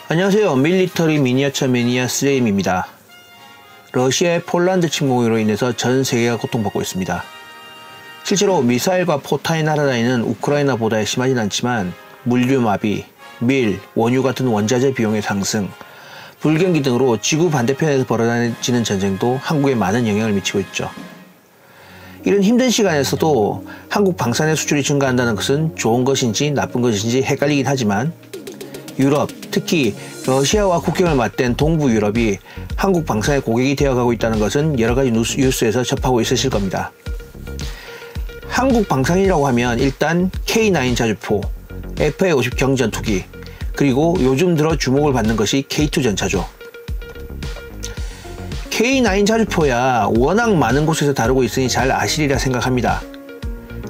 안녕하세요. 밀리터리 미니어처 매니아 쓰레임입니다. 러시아의 폴란드 침공으로 인해서 전 세계가 고통받고 있습니다. 실제로 미사일과 포탄이 날아다니는 우크라이나보다 심하진 않지만 물류 마비, 밀, 원유 같은 원자재 비용의 상승, 불경기 등으로 지구 반대편에서 벌어지는 전쟁도 한국에 많은 영향을 미치고 있죠. 이런 힘든 시간에서도 한국 방산의 수출이 증가한다는 것은 좋은 것인지 나쁜 것인지 헷갈리긴 하지만 유럽, 특히 러시아와 국경을 맞댄 동부 유럽이 한국 방산의 고객이 되어가고 있다는 것은 여러가지 뉴스에서 접하고 있으실 겁니다. 한국 방산이라고 하면 일단 K9 자주포, FA-50 경전투기, 그리고 요즘 들어 주목을 받는 것이 K2 전차죠. K9 자주포야 워낙 많은 곳에서 다루고 있으니 잘 아시리라 생각합니다.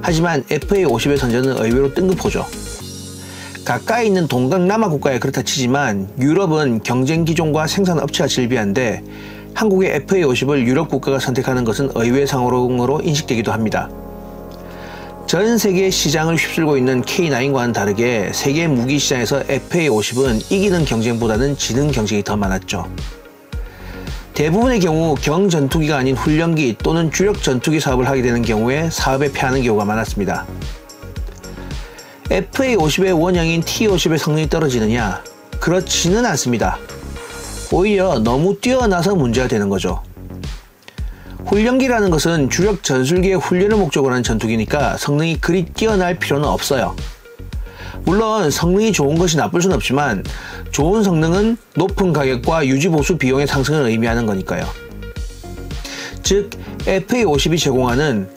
하지만 FA-50의 선전은 의외로 뜬금포죠. 가까이 있는 동강남아 국가에 그렇다 치지만 유럽은 경쟁 기종과 생산 업체가 질비한데 한국의 FA-50을 유럽 국가가 선택하는 것은 의외의 상황으로 인식되기도 합니다. 전 세계 시장을 휩쓸고 있는 K9과는 다르게 세계 무기 시장에서 FA-50은 이기는 경쟁보다는 지는 경쟁이 더 많았죠. 대부분의 경우 경전투기가 아닌 훈련기 또는 주력 전투기 사업을 하게 되는 경우에 사업에 패하는 경우가 많았습니다. FA-50의 원형인 T-50의 성능이 떨어지느냐? 그렇지는 않습니다. 오히려 너무 뛰어나서 문제가 되는 거죠. 훈련기라는 것은 주력 전술기의 훈련을 목적으로 하는 전투기니까 성능이 그리 뛰어날 필요는 없어요. 물론 성능이 좋은 것이 나쁠 수는 없지만 좋은 성능은 높은 가격과 유지보수 비용의 상승을 의미하는 거니까요. 즉 FA-50이 제공하는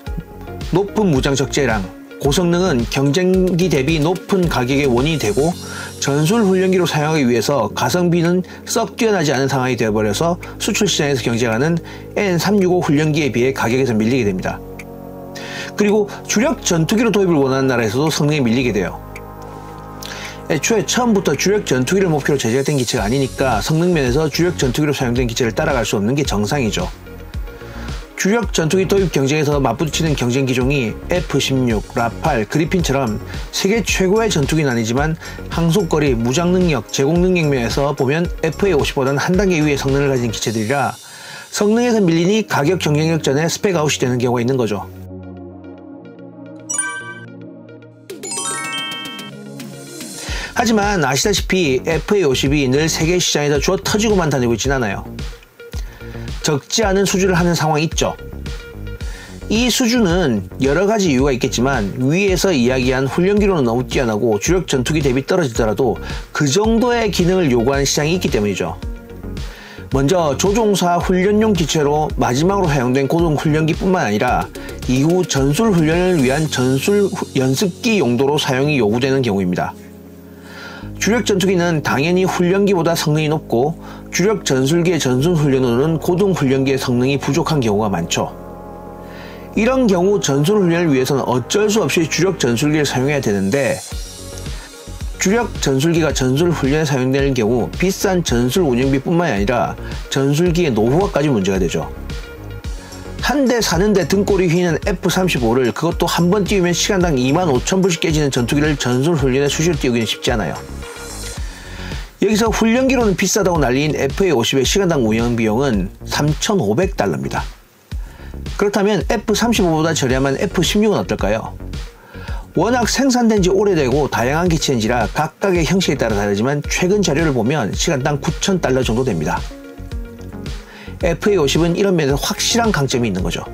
높은 무장 적재량, 고성능은 경쟁기 대비 높은 가격의 원인이 되고 전술 훈련기로 사용하기 위해서 가성비는 썩 뛰어나지 않은 상황이 되어버려서 수출 시장에서 경쟁하는 N365 훈련기에 비해 가격에서 밀리게 됩니다. 그리고 주력 전투기로 도입을 원하는 나라에서도 성능에 밀리게 돼요. 애초에 처음부터 주력 전투기를 목표로 제작된 기체가 아니니까 성능 면에서 주력 전투기로 사용된 기체를 따라갈 수 없는 게 정상이죠. 주력 전투기 도입 경쟁에서 맞부딪히는 경쟁 기종이 F-16, 라팔, 그리핀처럼 세계 최고의 전투기는 아니지만 항속거리, 무장 능력, 제공 능력 면에서 보면 FA-50보다는 한 단계 위의 성능을 가진 기체들이라 성능에서 밀리니 가격 경쟁력 전에 스펙아웃이 되는 경우가 있는 거죠. 하지만 아시다시피 FA-50이 늘 세계 시장에서 주워 터지고만 다니고 있진 않아요. 적지 않은 수주를 하는 상황이 있죠. 이 수주는 여러가지 이유가 있겠지만 위에서 이야기한 훈련기로는 너무 뛰어나고 주력 전투기 대비 떨어지더라도 그 정도의 기능을 요구하는 시장이 있기 때문이죠. 먼저 조종사 훈련용 기체로 마지막으로 사용된 고등 훈련기뿐만 아니라 이후 전술 훈련을 위한 전술 연습기 용도로 사용이 요구되는 경우입니다. 주력 전투기는 당연히 훈련기보다 성능이 높고 주력 전술기의 전술 훈련으로는 고등 훈련기의 성능이 부족한 경우가 많죠. 이런 경우 전술 훈련을 위해서는 어쩔 수 없이 주력 전술기를 사용해야 되는데 주력 전술기가 전술 훈련에 사용되는 경우 비싼 전술 운영비뿐만 아니라 전술기의 노후화까지 문제가 되죠. 한 대 사는데 등골이 휘는 F-35를 그것도 한 번 띄우면 시간당 25,000불씩 깨지는 전투기를 전술 훈련에 수시로 띄우기는 쉽지 않아요. 여기서 훈련기로는 비싸다고 난리인 FA-50의 시간당 운영비용은 3,500달러입니다. 그렇다면 F-35보다 저렴한 F-16은 어떨까요? 워낙 생산된 지 오래되고 다양한 기체인지라 각각의 형식에 따라 다르지만 최근 자료를 보면 시간당 9,000달러 정도 됩니다. FA-50은 이런 면에서 확실한 강점이 있는 거죠.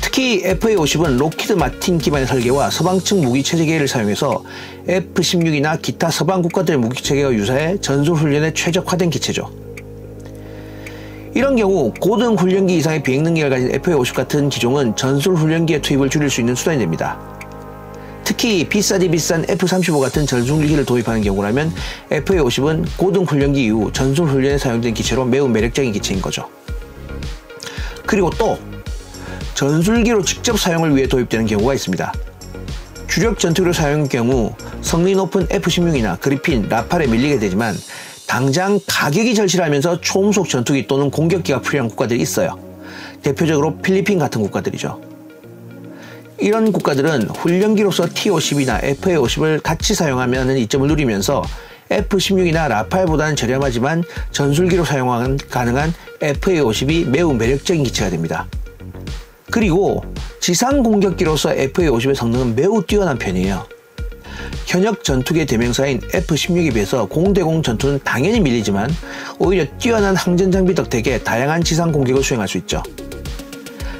특히 FA-50은 록히드 마틴 기반의 설계와 서방 측 무기 체계를 사용해서 F-16이나 기타 서방 국가들의 무기 체계와 유사해 전술 훈련에 최적화된 기체죠. 이런 경우 고등 훈련기 이상의 비행 능력을 가진 FA-50 같은 기종은 전술 훈련기의 투입을 줄일 수 있는 수단이 됩니다. 특히 비싸디 비싼 F-35 같은 전술기를 도입하는 경우라면 FA-50은 고등 훈련기 이후 전술 훈련에 사용된 기체로 매우 매력적인 기체인 거죠. 그리고 또 전술기로 직접 사용을 위해 도입되는 경우가 있습니다. 주력 전투기로 사용할 경우 성능이 높은 F-16이나 그리핀, 라팔에 밀리게 되지만 당장 가격이 절실하면서 초음속 전투기 또는 공격기가 필요한 국가들이 있어요. 대표적으로 필리핀 같은 국가들이죠. 이런 국가들은 훈련기로서 T-50이나 FA-50을 같이 사용하면 하는 이점을 누리면서 F-16이나 라팔보다는 저렴하지만 전술기로 사용 가능한 FA-50이 매우 매력적인 기체가 됩니다. 그리고 지상 공격기로서 FA-50의 성능은 매우 뛰어난 편이에요. 현역 전투기의 대명사인 F-16에 비해서 공대공 전투는 당연히 밀리지만 오히려 뛰어난 항전 장비 덕택에 다양한 지상 공격을 수행할 수 있죠.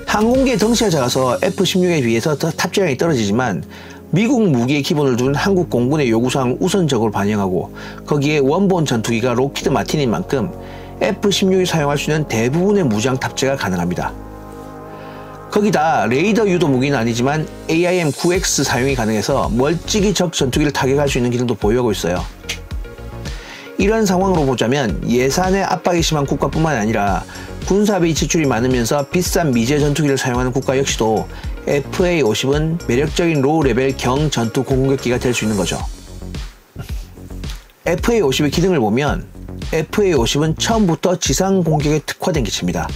항공기의 덩치가 작아서 F-16에 비해서 더 탑재량이 떨어지지만 미국 무기의 기본을 둔 한국 공군의 요구사항을 우선적으로 반영하고 거기에 원본 전투기가 록히드 마틴인 만큼 F-16이 사용할 수 있는 대부분의 무장 탑재가 가능합니다. 거기다 레이더 유도 무기는 아니지만 AIM-9X 사용이 가능해서 멀찍이 적 전투기를 타격할 수 있는 기능도 보유하고 있어요. 이런 상황으로 보자면 예산의 압박이 심한 국가뿐만 아니라 군사비 지출이 많으면서 비싼 미제 전투기를 사용하는 국가 역시도 FA-50은 매력적인 로우-레벨 경전투 공격기가 될 수 있는 거죠. FA-50의 기능을 보면 FA-50은 처음부터 지상 공격에 특화된 기체입니다.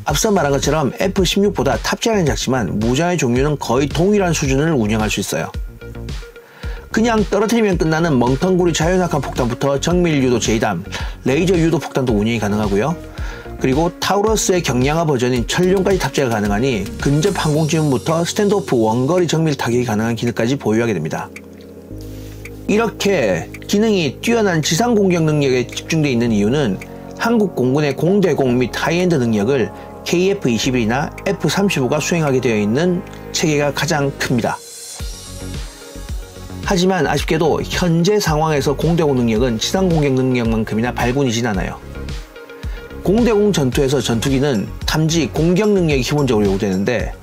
앞서 말한 것처럼 F-16보다 탑재량은 작지만 무장의 종류는 거의 동일한 수준을 운영할 수 있어요. 그냥 떨어뜨리면 끝나는 멍텅구리 자연낙하 폭탄부터 정밀 유도 제이담, 레이저 유도 폭탄도 운영이 가능하고요. 그리고 타우러스의 경량화 버전인 천룡까지 탑재가 가능하니 근접 항공 지원부터 스탠드오프 원거리 정밀 타격이 가능한 기능까지 보유하게 됩니다. 이렇게 기능이 뛰어난 지상 공격 능력에 집중되어 있는 이유는 한국 공군의 공대공 및 하이엔드 능력을 KF-21이나 F-35가 수행하게 되어 있는 체계가 가장 큽니다. 하지만 아쉽게도 현재 상황에서 공대공 능력은 지상 공격 능력만큼이나 발군이진 않아요. 공대공 전투에서 전투기는 탐지, 공격 능력이 기본적으로 요구되는데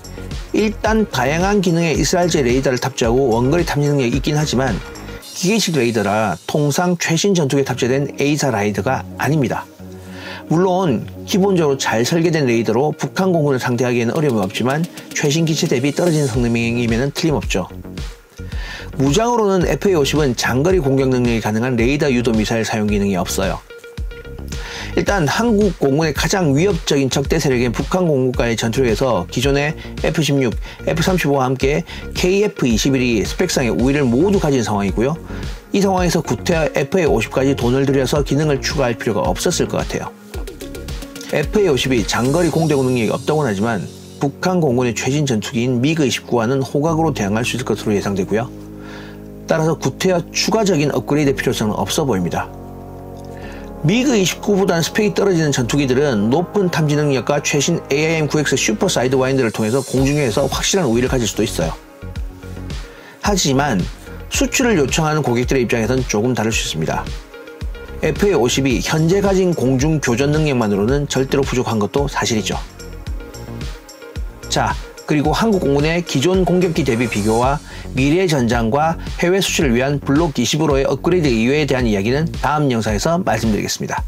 일단 다양한 기능의 이스라엘제 레이더를 탑재하고 원거리 탐지 능력이 있긴 하지만 기계식 레이더라 통상 최신 전투기에 탑재된 A사 라이더가 아닙니다. 물론 기본적으로 잘 설계된 레이더로 북한 공군을 상대하기에는 어려움이 없지만 최신 기체 대비 떨어진 성능이면 틀림없죠. 무장으로는 FA-50은 장거리 공격 능력이 가능한 레이더 유도 미사일 사용 기능이 없어요. 일단 한국 공군의 가장 위협적인 적대 세력인 북한 공군과의 전투력에서 기존의 F-16, F-35와 함께 KF-21이 스펙상의 우위를 모두 가진 상황이고요. 이 상황에서 구태여 FA-50까지 돈을 들여서 기능을 추가할 필요가 없었을 것 같아요. FA-50이 장거리 공대공 능력이 없다고는 하지만 북한 공군의 최신 전투기인 미그-29와는 호각으로 대항할 수 있을 것으로 예상되고요. 따라서 구태여 추가적인 업그레이드 필요성은 없어 보입니다. 미그-29보다는 스펙이 떨어지는 전투기들은 높은 탐지 능력과 최신 AIM-9X 슈퍼 사이드와인드를 통해서 공중에서 확실한 우위를 가질 수도 있어요. 하지만 수출을 요청하는 고객들의 입장에선 조금 다를 수 있습니다. FA-50이 현재 가진 공중 교전 능력만으로는 절대로 부족한 것도 사실이죠. 자, 그리고 한국 공군의 기존 공격기 대비 비교와 미래 전장과 해외 수출을 위한 블록 20으로의 업그레이드 이유에 대한 이야기는 다음 영상에서 말씀드리겠습니다.